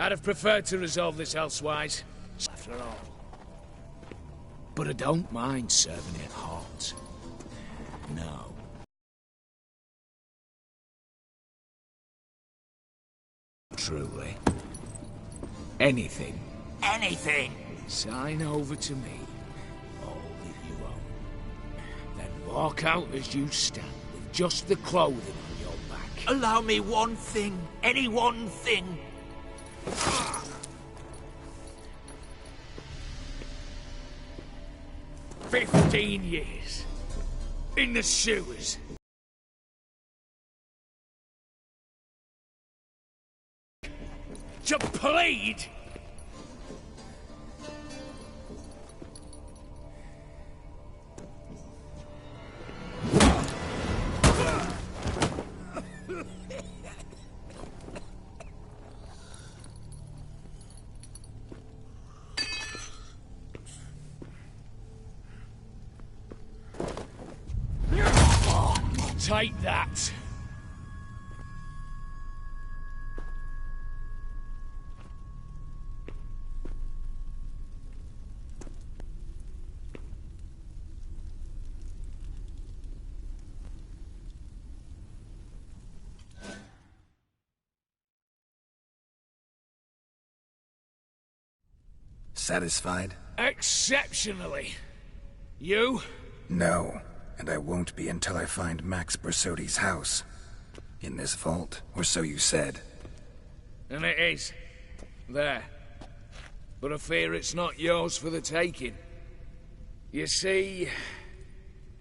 I'd have preferred to resolve this elsewise, after all. But I don't mind serving it hot. No. Truly. Anything. Anything! Sign over to me. All that you own. Then walk out as you stand, with just the clothing on your back. Allow me one thing. Any one thing. 15 years. In the sewers. To plead? Take that. Satisfied? Exceptionally. You? No, and I won't be until I find Max Bersodi's house. In this vault, or so you said. And it is. There. But I fear it's not yours for the taking. You see,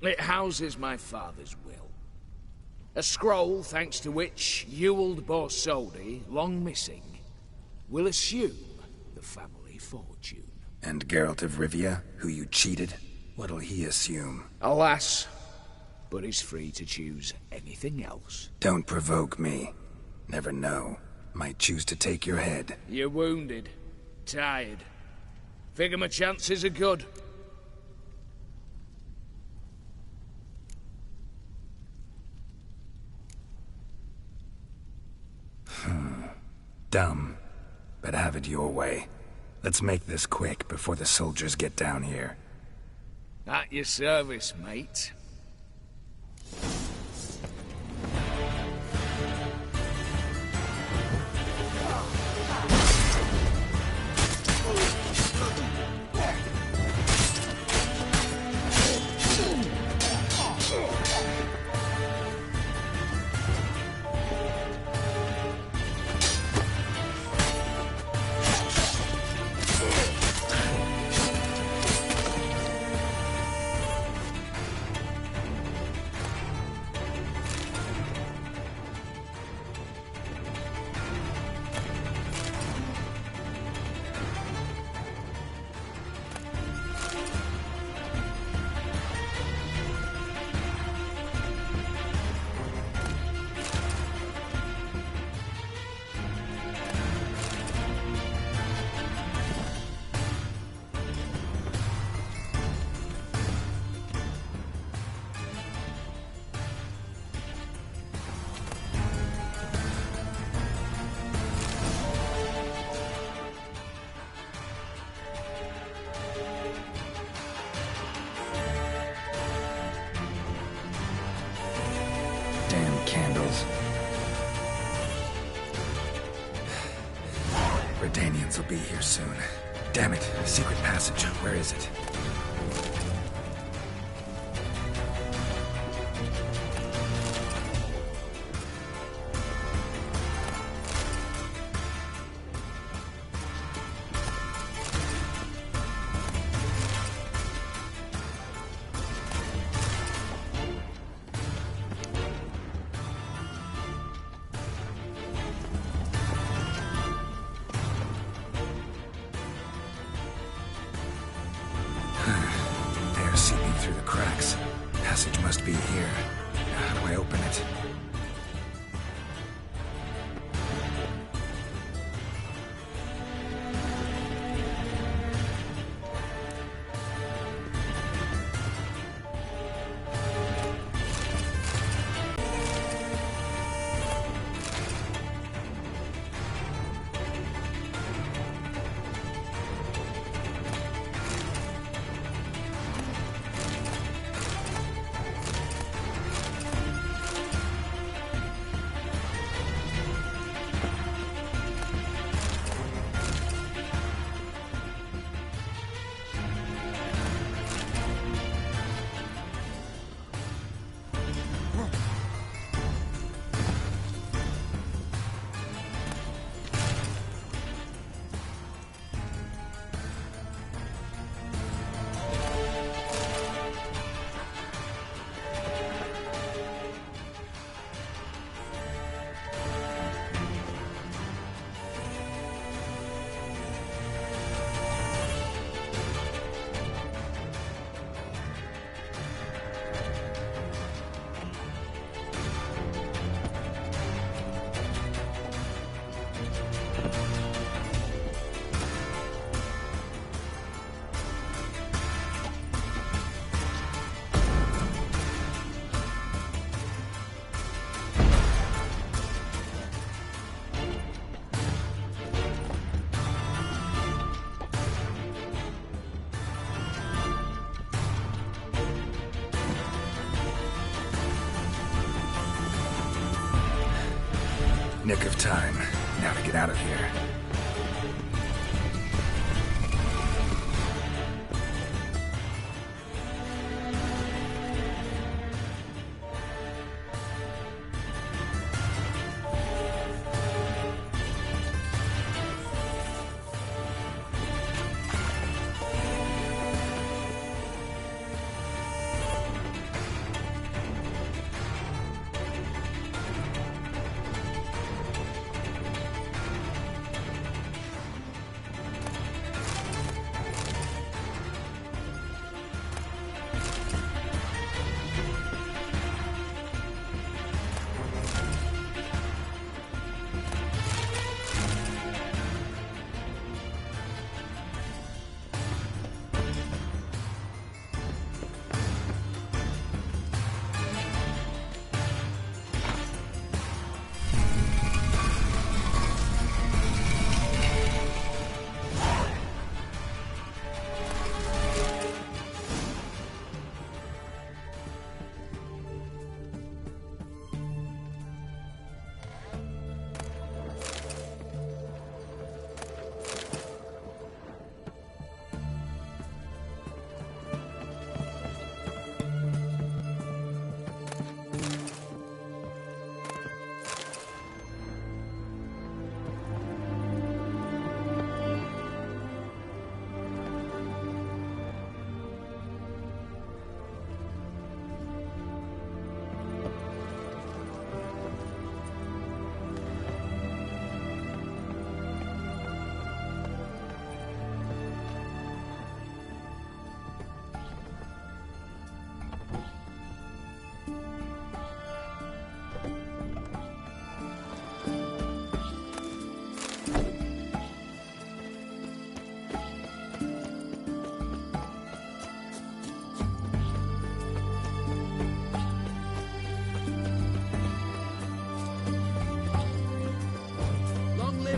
it houses my father's will. A scroll thanks to which Ewald Borsodi, long missing, will assume the family fortune. And Geralt of Rivia, who you cheated, what'll he assume? Alas, but he's free to choose anything else. Don't provoke me. Never know. Might choose to take your head. You're wounded. Tired. Figure my chances are good. Dumb. But have it your way. Let's make this quick before the soldiers get down here. At your service, mate. Candles. Redanians will be here soon. Damn it, secret passage. Where is it? Air seeping through the cracks. Passage must be here. How do I open it? nick of time. Now to get out of here.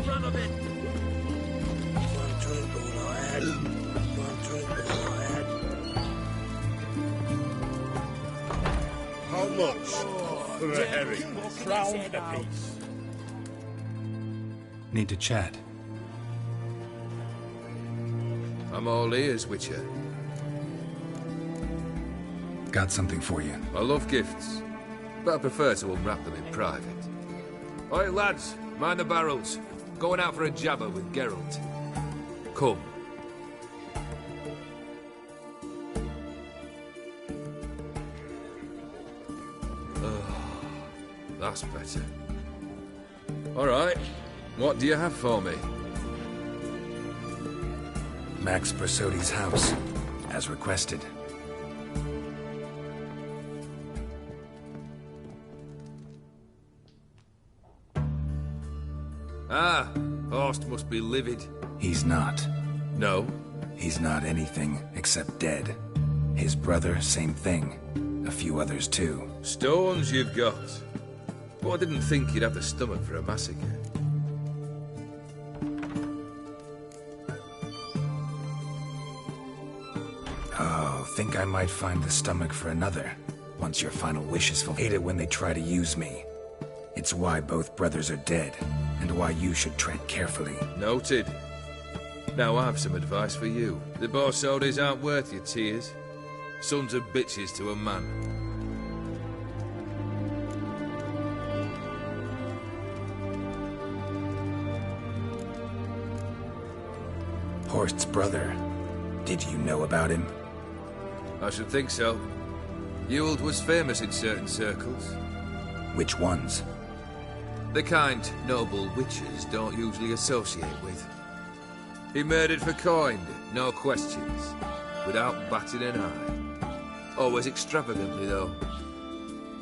Run of it. One drink all I had. One drink all I had. How much for a herring? Crown apiece. Need to chat. I'm all ears, Witcher. Got something for you. I love gifts, but I prefer to unwrap them in private. Oi, lads, mind the barrels. Going out for a jabber with Geralt. Come. That's better. All right. What do you have for me? Max Bersodi's house, as requested. Ah, Horst must be livid. He's not. No? He's not anything except dead. His brother, same thing. A few others too. Stones you've got. But I didn't think you'd have the stomach for a massacre. Oh, think I might find the stomach for another. Once your final wish is fulfilled. Hate it when they try to use me. It's why both brothers are dead, and why you should tread carefully. Noted. Now I have some advice for you. The Borsodis aren't worth your tears. Sons of bitches to a man. Horst's brother. Did you know about him? I should think so. Ewald was famous in certain circles. Which ones? The kind noble witches don't usually associate with. He murdered for coin, no questions, without batting an eye. Always extravagantly, though.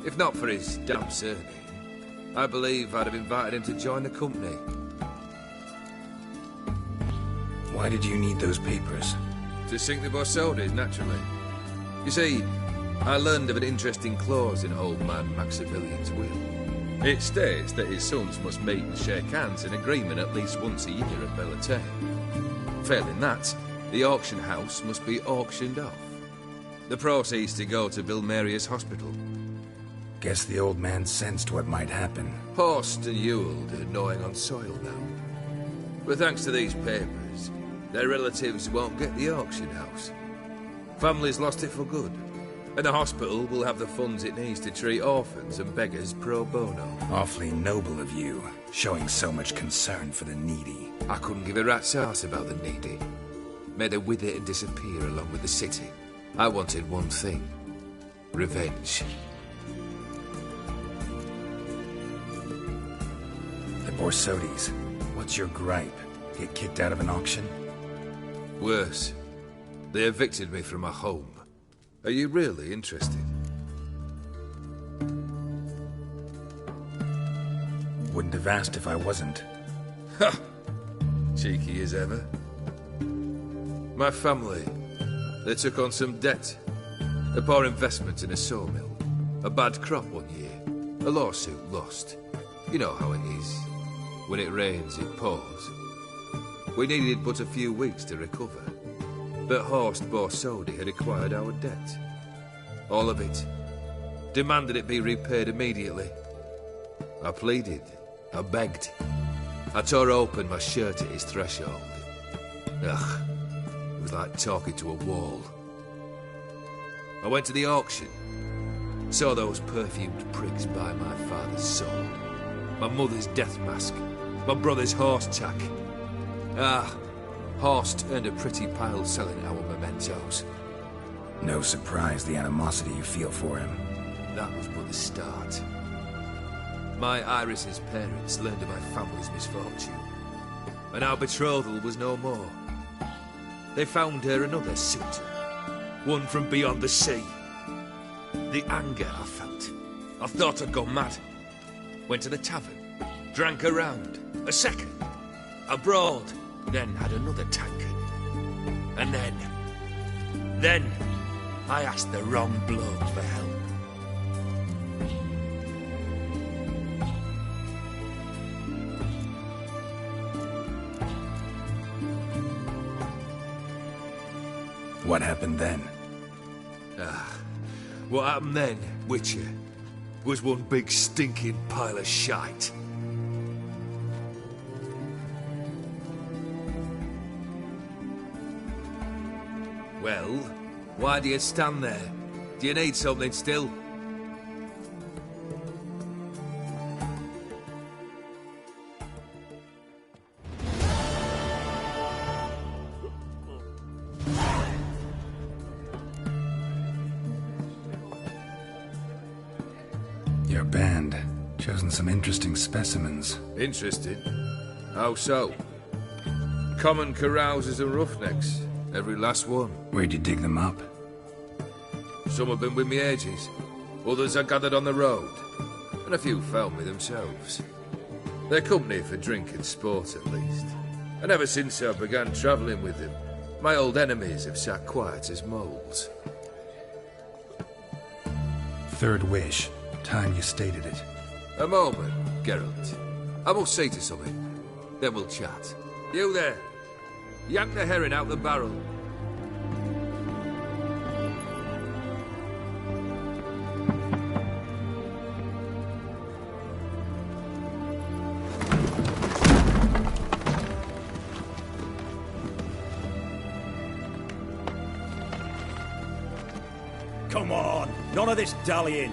If not for his damn surname, I believe I'd have invited him to join the company. Why did you need those papers? To sink the Borsodis, naturally. You see, I learned of an interesting clause in old man Maximilian's will. It states that his sons must meet and shake hands in agreement at least once a year at Bellatane. Failing that, the auction house must be auctioned off. The proceeds to go to Vilmeria's hospital. Guess the old man sensed what might happen. Horst and Ewald are gnawing on soil now. But thanks to these papers, their relatives won't get the auction house. Families lost it for good, and the hospital will have the funds it needs to treat orphans and beggars pro bono. Awfully noble of you, showing so much concern for the needy. I couldn't give a rat's ass about the needy. Made her wither and disappear along with the city. I wanted one thing. Revenge. The Borsodis, what's your gripe? Get kicked out of an auction? Worse. They evicted me from my home. Are you really interested? Wouldn't have asked if I wasn't. Ha! Cheeky as ever. My family, they took on some debt. A poor investment in a sawmill. A bad crop one year. A lawsuit lost. You know how it is. When it rains, it pours. We needed but a few weeks to recover. But Horst Borsodi had acquired our debt. All of it. Demanded it be repaid immediately. I pleaded. I begged. I tore open my shirt at his threshold. Ugh. It was like talking to a wall. I went to the auction. Saw those perfumed prigs buy my father's soul. My mother's death mask. My brother's horse tack. Ah, Horst earned a pretty pile selling our mementos. No surprise the animosity you feel for him. That was but the start. My Iris's parents learned of my family's misfortune, and our betrothal was no more. They found her another suitor, one from beyond the sea. The anger I felt. I thought I'd gone mad. Went to the tavern, drank a round, a second, a broad, then had another tankard. And then, I asked the wrong bloke for help. What happened then? What happened then, Witcher, was one big stinking pile of shite. Well, why do you stand there? Do you need something still? Your band. Chosen some interesting specimens. Interested? How so? Common carousers and roughnecks. Every last one. Where'd you dig them up? Some have been with me ages. Others I gathered on the road. And a few found me themselves. They're company for drink and sport, at least. And ever since I began travelling with them, my old enemies have sat quiet as moles. Third wish. Time you stated it. A moment, Geralt. I must see to something. Then we'll chat. You there. Yank the herring out the barrel. Come on! None of this dallying!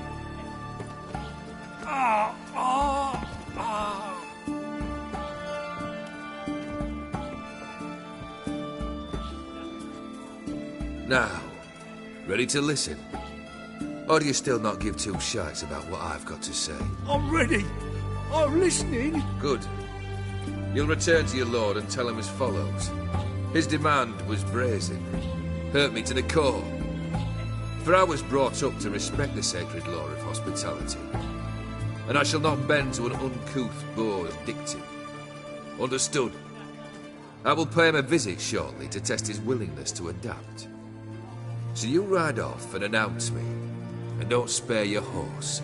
Now, ready to listen? Or do you still not give two shites about what I've got to say? I'm ready! I'm listening! Good. You'll return to your lord and tell him as follows. His demand was brazen. Hurt me to the core. For I was brought up to respect the sacred law of hospitality. And I shall not bend to an uncouth boor of dictum. Understood? I will pay him a visit shortly to test his willingness to adapt. So you ride off and announce me. And don't spare your horse.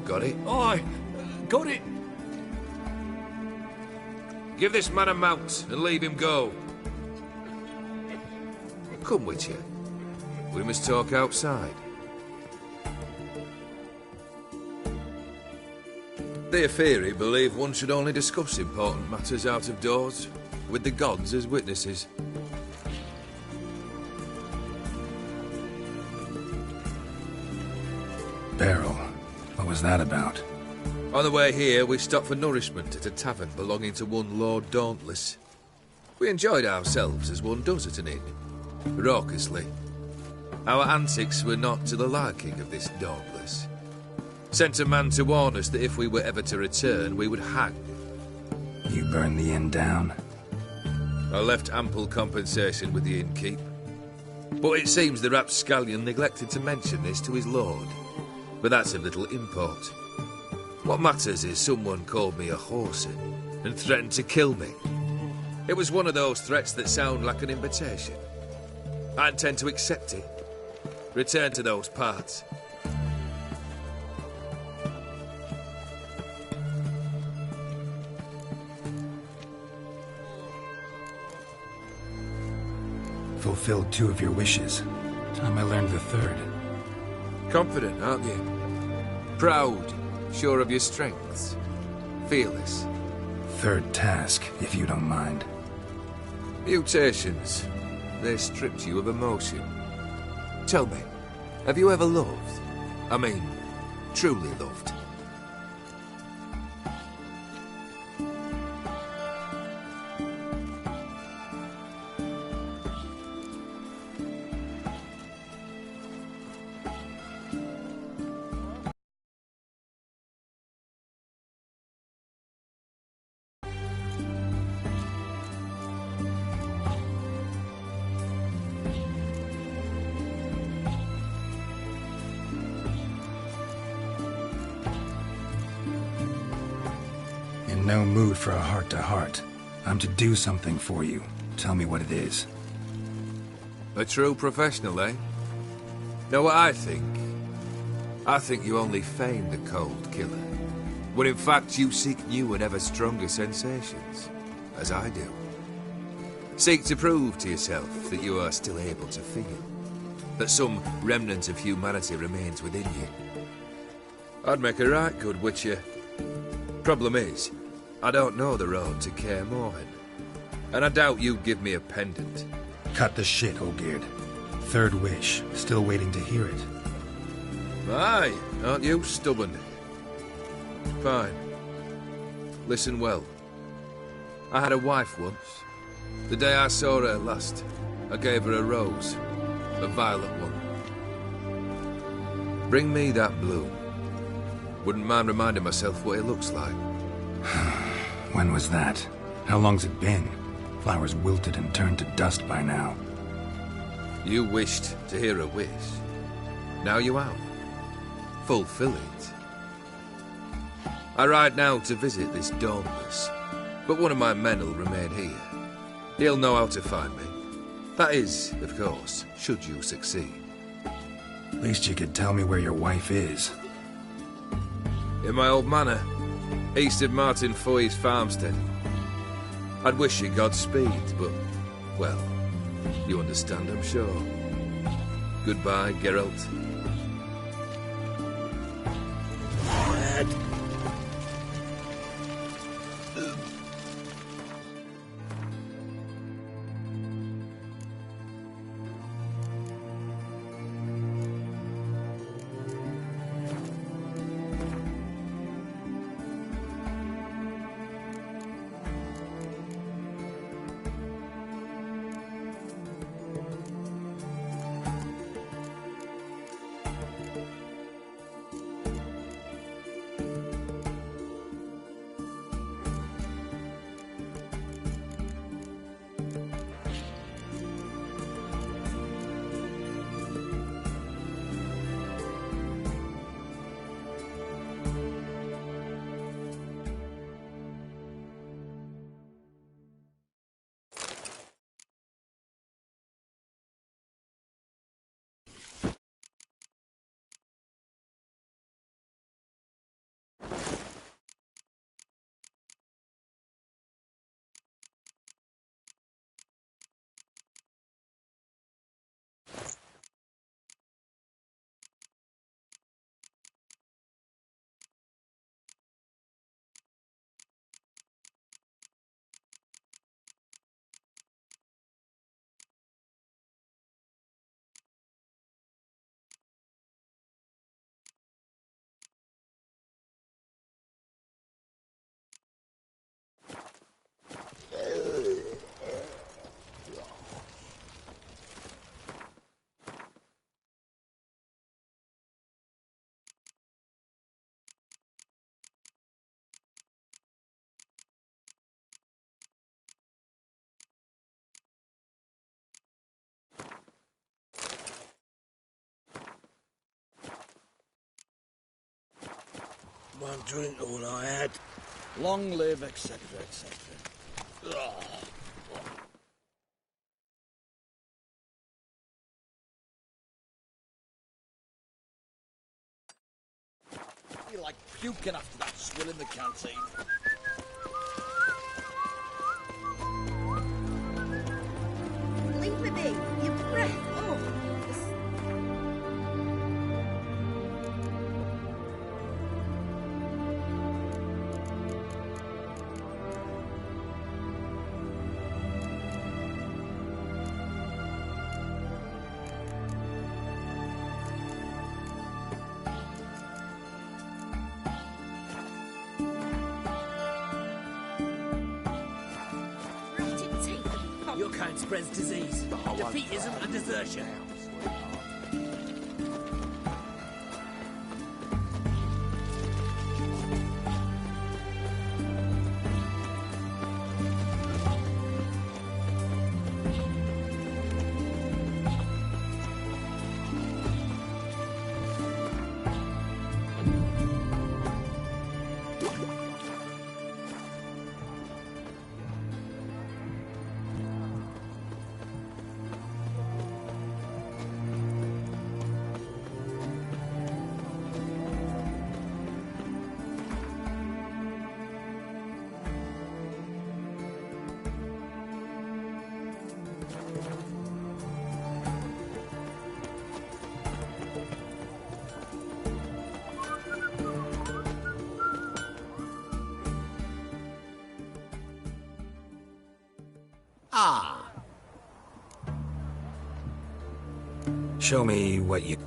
Got it? Aye, got it! Give this man a mount and leave him go. Come, Witcher. We must talk outside. The Aetheri believe one should only discuss important matters out of doors, with the gods as witnesses. Beryl, what was that about? On the way here, we stopped for nourishment at a tavern belonging to one Lord Dauntless. We enjoyed ourselves as one does at an inn, raucously. Our antics were not to the liking of this Dauntless. Sent a man to warn us that if we were ever to return, we would hang. You burned the inn down? I left ample compensation with the innkeep. But it seems the rapscallion neglected to mention this to his lord. But that's of little import. What matters is someone called me a whoreson and threatened to kill me. It was one of those threats that sound like an invitation. I intend to accept it. Return to those parts. Fulfilled 2 of your wishes. Time I learned the 3rd. Confident, aren't you? Proud, sure of your strengths. Fearless. 3rd task, if you don't mind. Mutations. They stripped you of emotion. Tell me, have you ever loved? I mean, truly loved? In no mood for a heart-to-heart. I'm to do something for you. Tell me what it is. A true professional, eh? Know what I think? I think you only feign the cold killer, when in fact you seek new and ever stronger sensations, as I do. Seek to prove to yourself that you are still able to feel, that some remnant of humanity remains within you. I'd make a right good witcher. Problem is, I don't know the road to Kaer Morhen, and I doubt you'd give me a pendant. Cut the shit, Olgierd. 3rd wish. Still waiting to hear it. Aye, aren't you stubborn? Fine. Listen well. I had a wife once. The day I saw her last, I gave her a rose. A violet one. Bring me that bloom. Wouldn't mind reminding myself what it looks like. When was that? How long's it been? Flowers wilted and turned to dust by now. You wished to hear a wish. Now you have. Fulfill it. I ride now to visit this Dauntless, but one of my men will remain here. He'll know how to find me. That is, of course, should you succeed. At least you could tell me where your wife is. In my old manor, east of Martin Foy's farmstead. I'd wish you Godspeed, but, well, you understand, I'm sure. Goodbye, Geralt. Dad. One drink all I had. Long live, etc., etc. You're like puking after that swill in the canteen. Leave me be. Your breath. Oh. Rotted teeth. Your kind spreads disease, defeatism and desertion. Ah, Show me what you...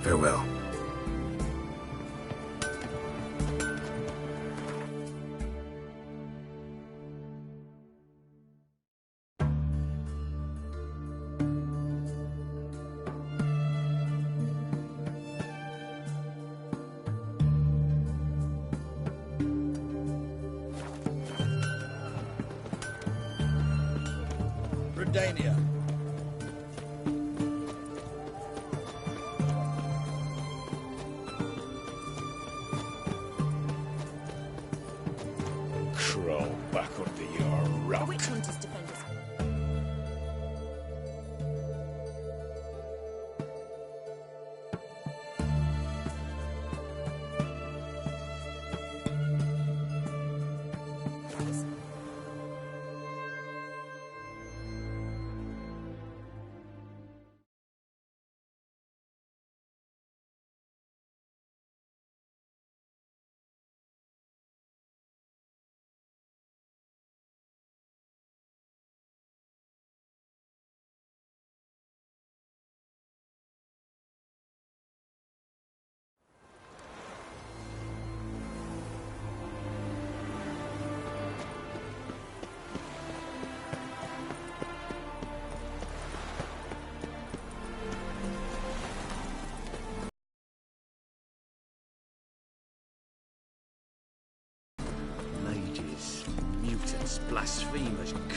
Farewell. Redania. Crawl back under your The rock. witch hunters defend us.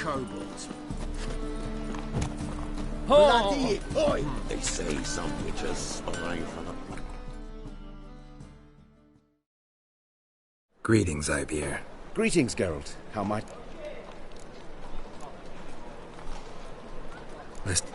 kobolds. Bloody oi! They say some witches spy for the... Greetings, Ivier. Greetings, Geralt. How might... Listen.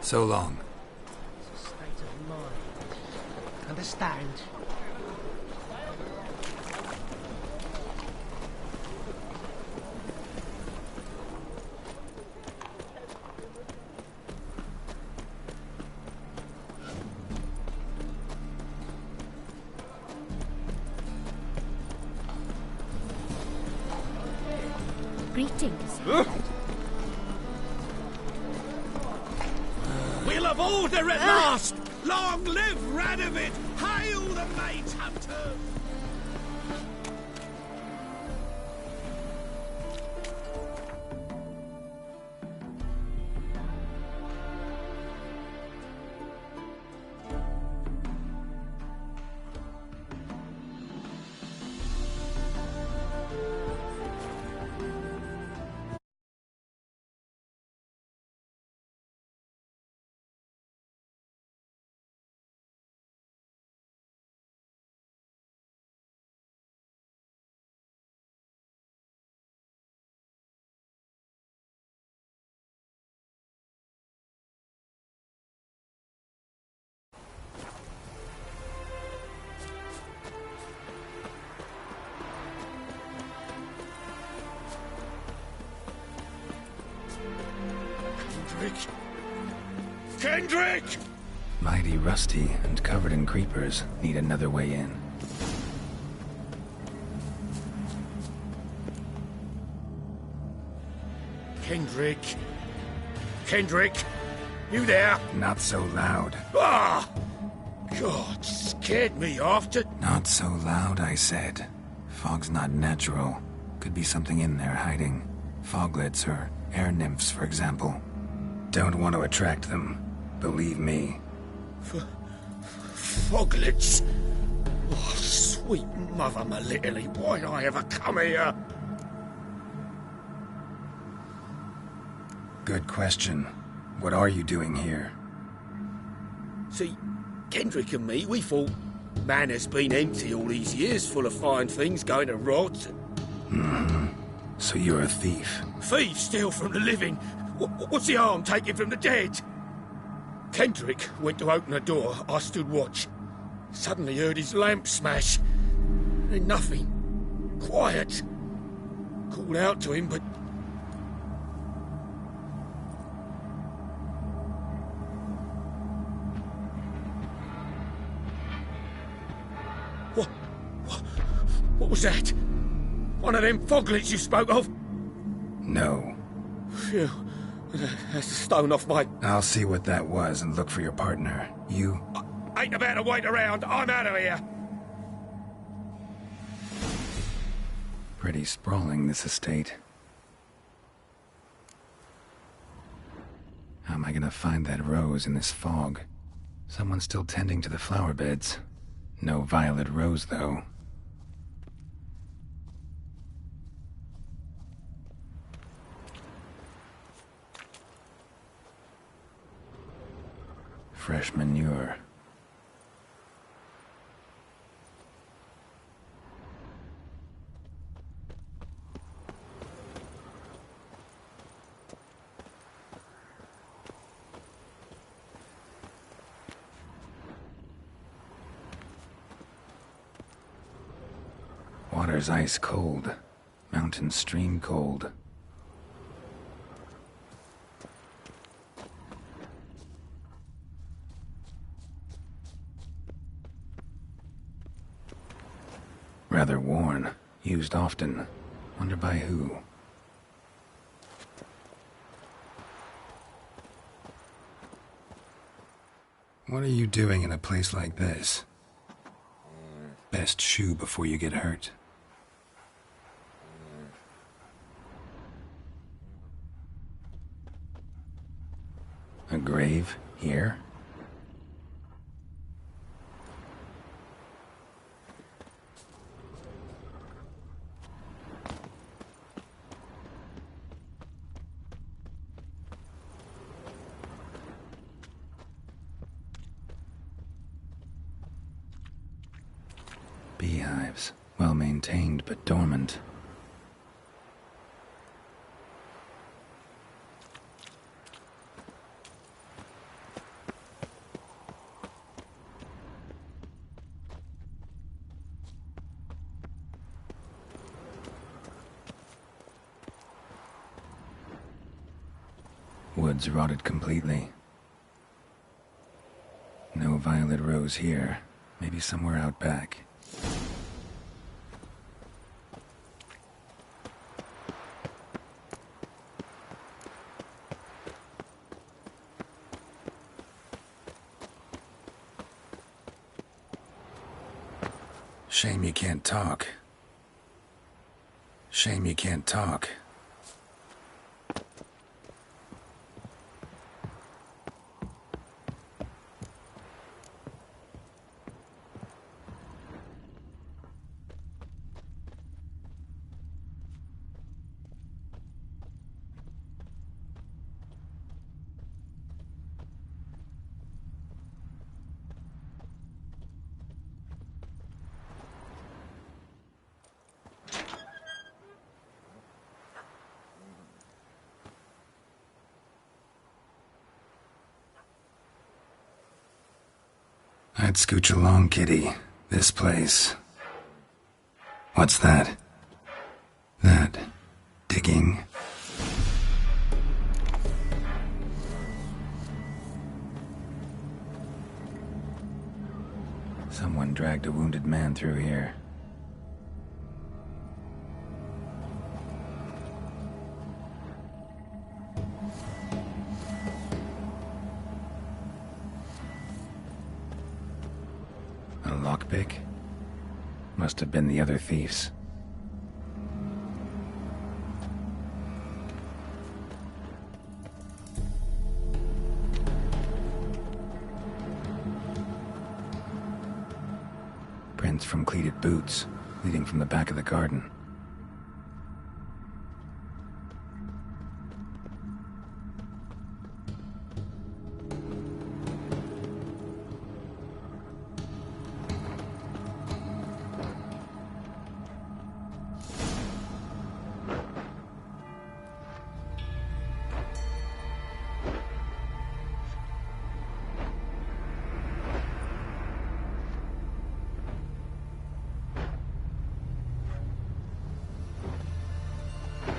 So long. State of mind. Understand? Greetings. We'll have order at last! Long live Radovid! Hail the Mage Hunter! Kendrick! Mighty rusty and covered in creepers. Need another way in. Kendrick! Kendrick! You there? Not so loud. Ah! God, scared me after... Not so loud, I said. Fog's not natural. Could be something in there hiding. Foglets or air nymphs, for example. Don't want to attract them. Believe me. Foglets? Oh, sweet mother Melittle, why'd I ever come here? Good question. What are you doing here? See, Kendrick and me, we thought Manor's been empty all these years, full of fine things going to rot. Mm-hmm. So you're a thief. Thieves steal from the living. What's the harm taken from the dead? Kendrick went to open the door. I stood watch. Suddenly heard his lamp smash. Then nothing. Quiet. Called out to him, but... What was that? One of them foglets you spoke of? No. Phew. That's a stone off my... I'll see what that was and look for your partner. You... I ain't about to wait around. I'm out of here. Pretty sprawling, this estate. How am I gonna find that rose in this fog? Someone's still tending to the flower beds. No violet rose, though. fresh manure. Water's ice cold. Mountain stream cold. Rather worn. Used often. Wonder by who. What are you doing in a place like this? Best shoe before you get hurt. A grave here? Beehives, well maintained but dormant. Woods rotted completely. No violet rose here. Maybe somewhere out back. Shame you can't talk. Shame you can't talk. I'd scooch along, kitty. This place. What's that? That. Digging. Someone dragged a wounded man through here. A lockpick? Must have been the other thieves. Prints from cleated boots, leading from the back of the garden.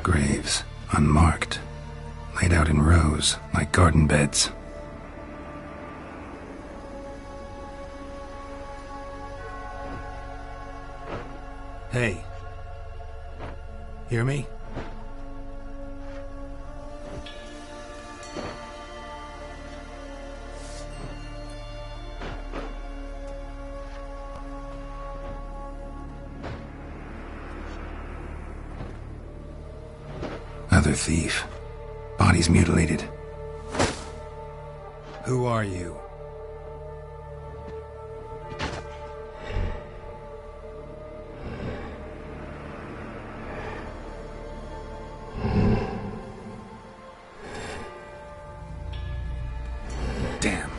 Graves, unmarked, laid out in rows like garden beds. Hey. Hear me? Other thief. Bodies mutilated. Who are you? Damn.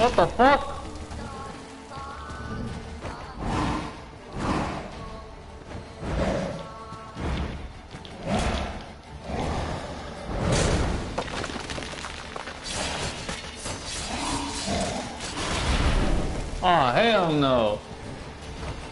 What the fuck? Oh, hell no.